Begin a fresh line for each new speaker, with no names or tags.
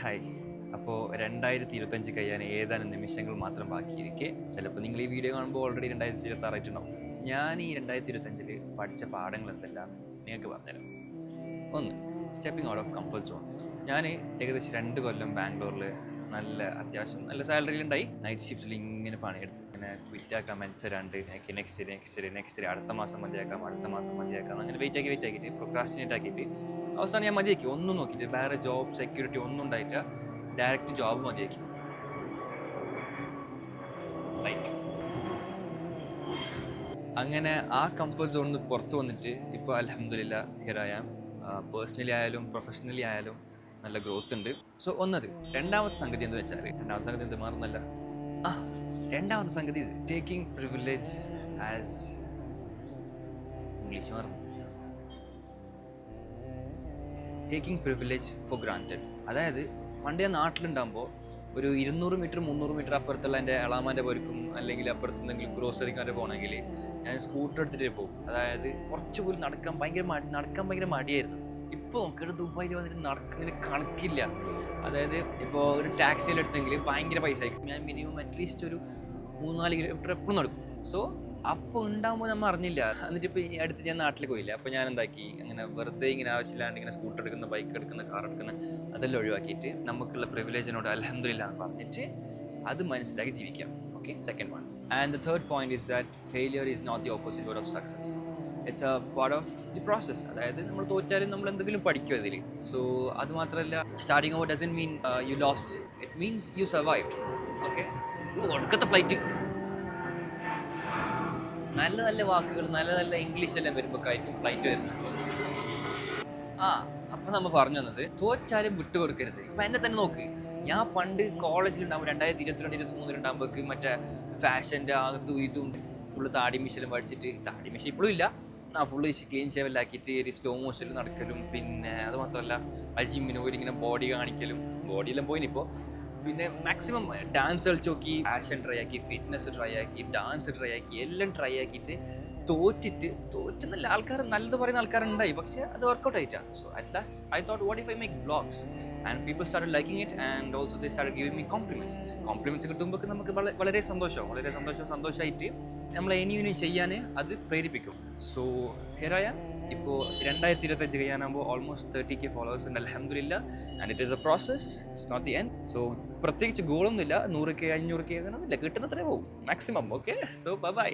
Hi. അപ്പോൾ 2025 കഴിയാൻ ഏതാനും നിമിഷങ്ങൾ മാത്രം ബാക്കിയിരിക്കെ ചിലപ്പോൾ നിങ്ങൾ ഈ വീഡിയോ കാണുമ്പോൾ ഓൾറെഡി 2026 ആയിട്ടുണ്ടാവും. ഞാൻ ഈ 2025 പഠിച്ച പാഠങ്ങൾ എന്തെല്ലാം നിങ്ങൾക്ക് പറഞ്ഞുതരാം. ഒന്ന്, stepping out of comfort zone. ഞാൻ ഏകദേശം 2 കൊല്ലം ബാംഗ്ലൂരിൽ അത്യാവശ്യം നല്ല സാലറിയിലുണ്ടായി. നൈറ്റ് ഷിഫ്റ്റിൽ ഇങ്ങനെ പണിയെടുത്ത് ഇങ്ങനെ ക്വിറ്റാക്കാൻ മനസ്സിലാണ്ട് എനിക്ക് നെക്സ്റ്റ് അടുത്ത മാസം മതിയാക്കാം അങ്ങനെ വെയിറ്റ് ആക്കിയിട്ട് പ്രൊക്രാസ്റ്റിനേറ്റ് ആക്കിയിട്ട് അവസാനം ഞാൻ മതിയാക്കി. ഒന്നും നോക്കിയിട്ട് വേറെ ജോബ് സെക്യൂരിറ്റി ഒന്നും ഉണ്ടായിട്ട് ഡയറക്റ്റ് ജോബ് മതിയാക്കി. ഫ്ലൈറ്റ് അങ്ങനെ ആ കംഫർട്ട് സോണിൽ നിന്ന് പുറത്ത് വന്നിട്ട് ഇപ്പോൾ അൽഹംദുലില്ലാ ഹിയർ ഐ ആം. പേഴ്സണലി ആയാലും പ്രൊഫഷണലി ആയാലും നല്ല ഗ്രോത്ത് ഉണ്ട്. സോ രണ്ടാമത്തെ സംഗതി എന്ന് വെച്ചാൽ എന്ത് മാറുന്നല്ല. രണ്ടാമത്തെ സംഗതി ടേക്കിംഗ് പ്രിവിലേജ് ആസ് ഇംഗ്ലീഷ് മാറുന്നു. Taking privilege four granted. അതായത് പണ്ട് ഞാൻ നാട്ടിലുണ്ടാകുമ്പോൾ ഒരു 200 മീറ്റർ 300 മീറ്റർ അപ്പുറത്തുള്ള എൻ്റെ എളാമാൻ്റെ പോർക്കും അല്ലെങ്കിൽ അപ്പുറത്ത് എന്തെങ്കിലും ഗ്രോസറിക്കാരെ പോകണമെങ്കിൽ ഞാൻ സ്കൂട്ടർ എടുത്തിട്ട് പോകും. അതായത് കുറച്ച് പോലും നടക്കാൻ ഭയങ്കര മടിയായിരുന്നു. ഇപ്പോൾ നോക്കിയിട്ട് ദുബായിൽ വന്നിട്ട് നടക്കുന്നതിന് കണക്കില്ല. അതായത് ഇപ്പോൾ ഒരു ടാക്സിയിലെടുത്തെങ്കിൽ ഭയങ്കര പൈസ ആയിരിക്കും. ഞാൻ മിനിമം അറ്റ്ലീസ്റ്റ് ഒരു 3-4 കിലോമീറ്റർ എപ്പോഴും നടക്കും. സോ അപ്പോൾ ഉണ്ടാകുമ്പോൾ നമ്മൾ അറിഞ്ഞില്ല. എന്നിട്ട് ഇപ്പോൾ ഈ അടുത്ത് ഞാൻ നാട്ടിൽ പോയില്ല. അപ്പോൾ ഞാൻ എന്താക്കി, അങ്ങനെ വെറുതെ ഇങ്ങനെ ആവശ്യമില്ലാണ്ട് ഇങ്ങനെ സ്കൂട്ടർ എടുക്കുന്ന, ബൈക്ക് എടുക്കുന്ന, കാർ എടുക്കുന്ന അതെല്ലാം ഒഴിവാക്കിയിട്ട് നമുക്കുള്ള പ്രിവിലേജിനോട് അൽഹംദുലില്ലാ എന്ന് പറഞ്ഞിട്ട് അത് മനസ്സിലാക്കി ജീവിക്കാം. Okay, second one. And the third point is that failure is not the opposite word of success. It's a part of the process. അതായത് നമ്മൾ തോറ്റാലും നമ്മൾ എന്തെങ്കിലും പഠിക്കും അതിൽ. സോ അത് മാത്രമല്ല, starting over doesn't mean you lost, it means you survived. Okay, ഒടുക്കത്തെ flight. നല്ല വാക്കുകൾ, നല്ല ഇംഗ്ലീഷ് എല്ലാം വരുമ്പോഴേക്കായിരിക്കും ഫ്ലൈറ്റ് വരുന്നത്. അപ്പം നമ്മൾ പറഞ്ഞു തന്നത് തോറ്റാലും വിട്ടുകൊടുക്കരുത്. ഇപ്പം എന്നെ തന്നെ നോക്ക്, ഞാൻ പണ്ട് കോളേജിലുണ്ടാകുമ്പോൾ 2022-23 ഉണ്ടാകുമ്പോഴേക്ക് മറ്റേ ഫാഷൻ്റെ അതും ഇതും ഫുള്ള് താടി മിഷലും പഠിച്ചിട്ട്, താടി മിഷൻ ഇപ്പോഴും ഇല്ല, ഫുള്ള് ക്ലീൻ ഷേവലാക്കിയിട്ട് ഒരു സ്ലോ മോഷനിൽ നടക്കലും, പിന്നെ അത് മാത്രമല്ല ജിമ്മിന് പോയി ഇങ്ങനെ ബോഡി കാണിക്കലും, ബോഡിയെല്ലാം പോയിനിപ്പോൾ. പിന്നെ മാക്സിമം ഡാൻസ് കളിച്ച് നോക്കി, ഫാഷൻ ട്രൈ ആക്കി, ഫിറ്റ്നസ് ട്രൈ ആക്കി, ഡാൻസ് ട്രൈ ആക്കി, എല്ലാം ട്രൈ ആക്കിയിട്ട് തോറ്റ് നല്ല ആൾക്കാർ, നല്ലത് പറയുന്ന ആൾക്കാരുണ്ടായി, പക്ഷേ അത് വർക്കൗട്ട് ആയിട്ടാണ്. So at last I thought, what if I make vlogs and people started liking it and also they started giving me compliments കിട്ടുമ്പോൾ നമുക്ക് വളരെ സന്തോഷമായിട്ട് നമ്മളെ ഇനിയും ചെയ്യാൻ അത് പ്രേരിപ്പിക്കും. So here I am. ഇപ്പോൾ 2025 കഴിയാനാകുമ്പോൾ ഓൾമോസ്റ്റ് 30K ഫോളോവേഴ്സ് ഉണ്ട്, അൽഹംദുലില്ലാ. And it is a process, it's not the end. So പ്രത്യേകിച്ച് ഗോളൊന്നുമില്ല, 100K 500K അങ്ങനെയൊന്നുമില്ല, കിട്ടുന്നത്രേ പോകും മാക്സിമം. Okay, so by.